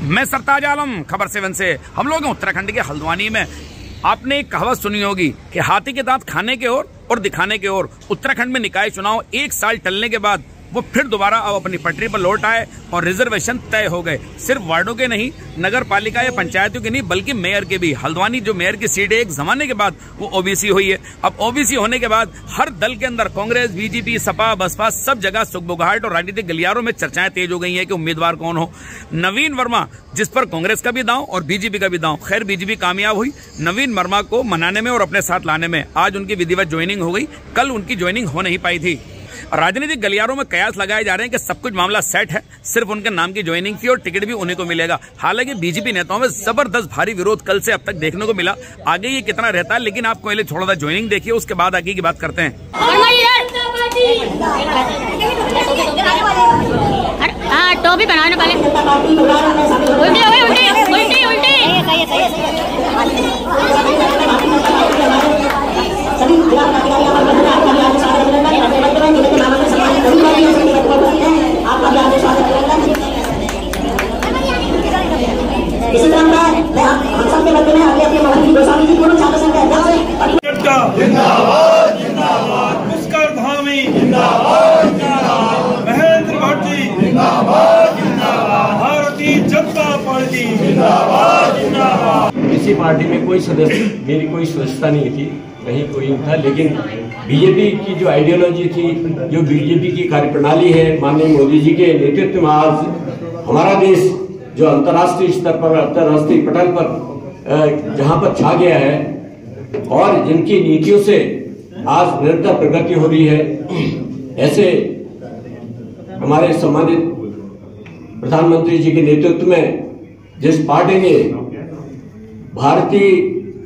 मैं सरताज आलम, खबर 7 से। हम लोग हैं उत्तराखंड के हल्द्वानी में। आपने एक कहावत सुनी होगी कि हाथी के दांत खाने के ओर और दिखाने के ओर। उत्तराखंड में निकाय चुनाव 1 साल टलने के बाद वो फिर दोबारा अब अपनी पटरी पर लौट आए और रिजर्वेशन तय हो गए। सिर्फ वार्डों के नहीं, नगर पालिका या पंचायतों के नहीं, बल्कि मेयर के भी। हल्द्वानी जो मेयर की सीट है, एक जमाने के बाद वो ओबीसी हुई है। अब ओबीसी होने के बाद हर दल के अंदर कांग्रेस, बीजेपी, सपा, बसपा सब जगह सुगबुगाहट और राजनीतिक गलियारों में चर्चाएं तेज हो गई है कि उम्मीदवार कौन हो। नवीन वर्मा, जिस पर कांग्रेस का भी दांव और बीजेपी का भी दांव, खैर बीजेपी कामयाब हुई नवीन वर्मा को मनाने में और अपने साथ लाने में। आज उनकी विधिवत ज्वाइनिंग हो गई, कल उनकी ज्वाइनिंग हो नहीं पाई थी। राजनीतिक गलियारों में कयास लगाए जा रहे हैं कि सब कुछ मामला सेट है, सिर्फ उनके नाम की ज्वाइनिंग थी और टिकट भी उन्हीं को मिलेगा। हालांकि बीजेपी नेताओं में जबरदस्त भारी विरोध कल से अब तक देखने को मिला। आगे ये कितना रहता है, लेकिन आप पहले थोड़ा सा ज्वाइनिंग देखिए, उसके बाद आगे की बात करते हैं। टोपी बनाने वाले उल्टी हो गई, उल्टी उल्टी उल्टी। इसी क्रम में हम सबके मध्य में अगले अपने महंत गोस्वामी जी पूर्ण छात्र संघ के अध्यक्ष जिंदाबाद जिंदाबाद, पुष्कर धामी जिंदाबाद जिंदाबाद, महेंद्र भट्टी जिंदाबाद जिंदाबाद, भारतीय जनता पार्टी जिंदाबाद जिंदाबाद। किसी पार्टी में कोई सदस्य, मेरी कोई सदस्यता नहीं थी, कहीं कोई नहीं था, लेकिन बीजेपी की जो आइडियोलॉजी थी, जो बीजेपी की कार्यप्रणाली है, माननीय मोदी जी के नेतृत्व में आज हमारा देश जो अंतर्राष्ट्रीय स्तर पर, अंतर्राष्ट्रीय पटल पर जहां पर छा गया है और जिनकी नीतियों से आज निरंतर प्रगति हो रही है, ऐसे हमारे सम्मानित प्रधानमंत्री जी के नेतृत्व में जिस पार्टी ने भारतीय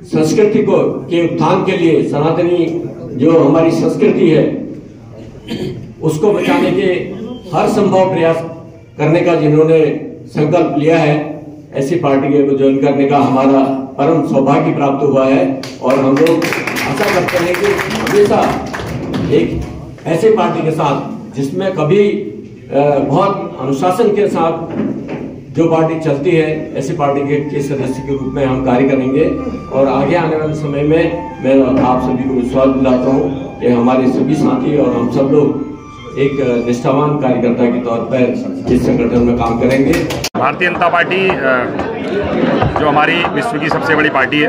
संस्कृति को के उत्थान के लिए, सनातनी जो हमारी संस्कृति है उसको बचाने के हर संभव प्रयास करने का जिन्होंने संकल्प लिया है, ऐसी पार्टी को ज्वाइन करने का हमारा परम सौभाग्य प्राप्त हुआ है। और हम लोग आशा करते हैं कि हमेशा एक ऐसी पार्टी के साथ जिसमें कभी बहुत अनुशासन के साथ जो पार्टी चलती है, ऐसी पार्टी के सदस्य के रूप में हम कार्य करेंगे। और आगे आने वाले समय में मैं आप सभी को विश्वास दिलाता हूँ कि हमारे सभी साथी और हम सब लोग एक निष्ठावान कार्यकर्ता के तौर पर इस संगठन में काम करेंगे। भारतीय जनता पार्टी जो हमारी विश्व की सबसे बड़ी पार्टी है,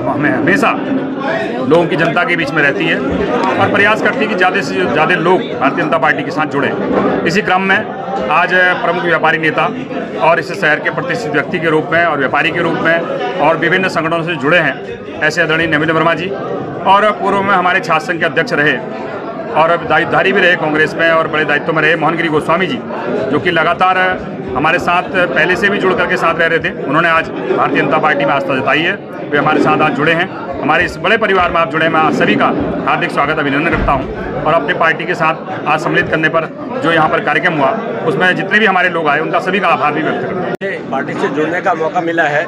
हमें हमेशा लोगों की, जनता के बीच में रहती है और प्रयास करती है कि ज़्यादा से ज़्यादा लोग भारतीय जनता पार्टी के साथ जुड़े। इसी क्रम में आज प्रमुख व्यापारी नेता और इस शहर के प्रतिष्ठित व्यक्ति के रूप में और व्यापारी के रूप में और विभिन्न संगठनों से जुड़े हैं, ऐसे आदरणीय नवीन वर्मा जी, और पूर्व में हमारे छात्र संघ के अध्यक्ष रहे और दायित्वधारी भी रहे कांग्रेस में और बड़े दायित्व में रहे मोहनगिरी गोस्वामी जी, जो कि लगातार हमारे साथ पहले से भी जुड़ करके साथ रह रहे थे। उन्होंने आज भारतीय जनता पार्टी में आस्था जताई है, वे हमारे साथ आज जुड़े हैं। हमारे इस बड़े परिवार में आप जुड़े, मैं आप सभी का हार्दिक स्वागत अभिनंदन करता हूं। और अपनी पार्टी के साथ आज सम्मिलित करने पर जो यहाँ पर कार्यक्रम हुआ, उसमें जितने भी हमारे लोग आए, उनका सभी का आभार भी व्यक्त करता हूँ। पार्टी से जुड़ने का मौका मिला है,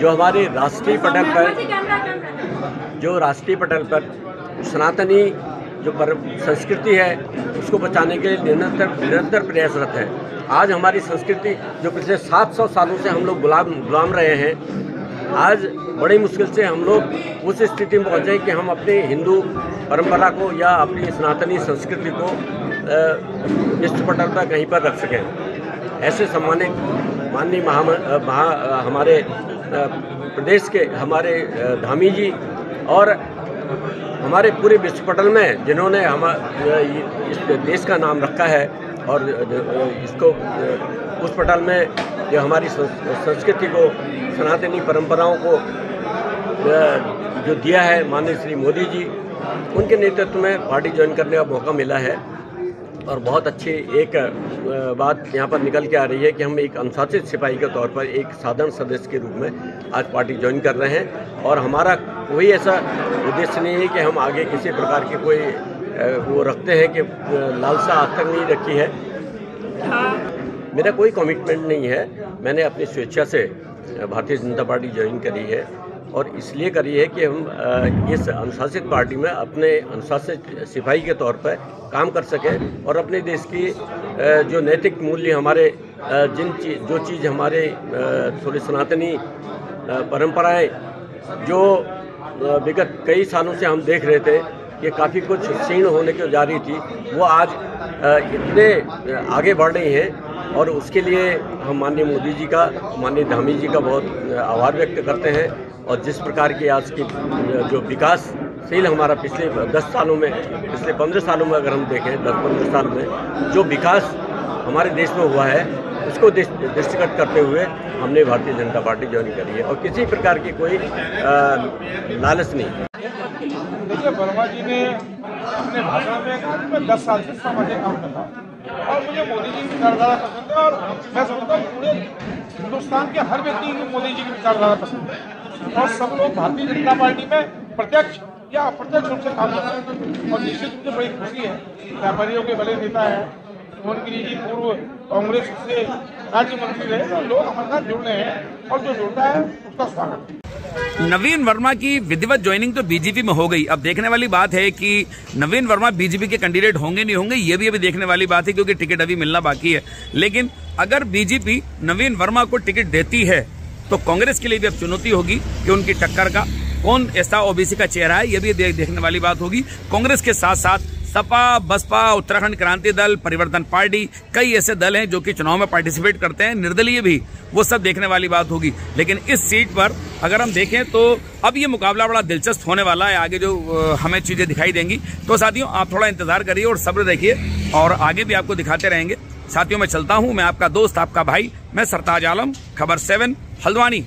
जो हमारे राष्ट्रीय पटल पर सनातनी जो संस्कृति है उसको बचाने के लिए निरंतर प्रयासरत है। आज हमारी संस्कृति जो पिछले 700 सालों से हम लोग गुलाम रहे हैं, आज बड़ी मुश्किल से हम लोग उस स्थिति में पहुँचे कि हम अपने हिंदू परंपरा को या अपनी सनातनी संस्कृति को विश्व पटल पर कहीं पर रख सकें। ऐसे माननीय हमारे प्रदेश के हमारे धामी जी और हमारे पूरे विश्व पटल में जिन्होंने इस देश का नाम रखा है और इसको उस पटल में जो हमारी संस्कृति को, सनातनी परंपराओं को जो दिया है माननीय श्री मोदी जी, उनके नेतृत्व में पार्टी ज्वाइन करने का मौका मिला है। और बहुत अच्छी एक बात यहाँ पर निकल के आ रही है कि हम एक अनुशासित सिपाही के तौर पर एक साधारण सदस्य के रूप में आज पार्टी ज्वाइन कर रहे हैं। और हमारा कोई ऐसा उद्देश्य नहीं है कि हम आगे किसी प्रकार की कोई वो रखते हैं कि लालसा आज तक नहीं रखी है। मेरा कोई कमिटमेंट नहीं है, मैंने अपनी स्वेच्छा से भारतीय जनता पार्टी ज्वाइन करी है और इसलिए करी है कि हम इस अनुशासित पार्टी में अपने अनुशासित सिपाही के तौर पर काम कर सकें और अपने देश की जो नैतिक मूल्य हमारे जो चीज़ हमारे थोड़ी सनातनी परंपराएं जो विगत कई सालों से हम देख रहे थे कि काफ़ी कुछ क्षीण होने की जा रही थी, वो आज इतने आगे बढ़ रही हैं और उसके लिए हम माननीय मोदी जी का, माननीय धामी जी का बहुत आभार व्यक्त करते हैं। और जिस प्रकार की आज की जो विकासशील हमारा पिछले 10 सालों में, पिछले 15 सालों में अगर हम देखें 10-15 साल में जो विकास हमारे देश में हुआ है उसको दृष्टिगत करते हुए हमने भारतीय जनता पार्टी ज्वाइन करी है और किसी प्रकार की कोई लालच नहीं। देखिए, वर्मा जी ने अपने भाषण में कहा कि मैं 10 साल से सामाजिक काम करता हूँ और मुझे मोदी जी की विचारधारा पसंद है और मैं समझता हूँ पूरे हिंदुस्तान के हर व्यक्ति को मोदी जी की विचारधारा पसंद है और सब लोग भारतीय जनता पार्टी में प्रत्यक्ष या अप्रत्यक्ष रूप से काम करते हैं। और निश्चित रूप से बड़ी खुशी है, व्यापारियों के बड़े नेता हैं मोहन गिरी जी, पूर्व कांग्रेस से राज्य मंत्री रहे, तो लोग हमारे साथ जुड़ रहे हैं और जो जुड़ता है उसका स्वागत है। नवीन वर्मा की विधिवत ज्वाइनिंग तो बीजेपी में हो गई। अब देखने वाली बात है कि नवीन वर्मा बीजेपी के कैंडिडेट होंगे नहीं होंगे, ये भी अभी देखने वाली बात है क्योंकि टिकट अभी मिलना बाकी है। लेकिन अगर बीजेपी नवीन वर्मा को टिकट देती है तो कांग्रेस के लिए भी अब चुनौती होगी कि उनकी टक्कर का कौन ऐसा ओबीसी का चेहरा है, ये भी देखने वाली बात होगी। कांग्रेस के साथ साथ सपा, बसपा, उत्तराखंड क्रांति दल, परिवर्तन पार्टी, कई ऐसे दल हैं जो कि चुनाव में पार्टिसिपेट करते हैं, निर्दलीय भी, वो सब देखने वाली बात होगी। लेकिन इस सीट पर अगर हम देखें तो अब ये मुकाबला बड़ा दिलचस्प होने वाला है, आगे जो हमें चीजें दिखाई देंगी। तो साथियों, आप थोड़ा इंतजार करिए और सब्र रखिए और आगे भी आपको दिखाते रहेंगे। साथियों, मैं चलता हूं, मैं आपका दोस्त, आपका भाई, मैं सरताज आलम, खबर 7 हल्द्वानी।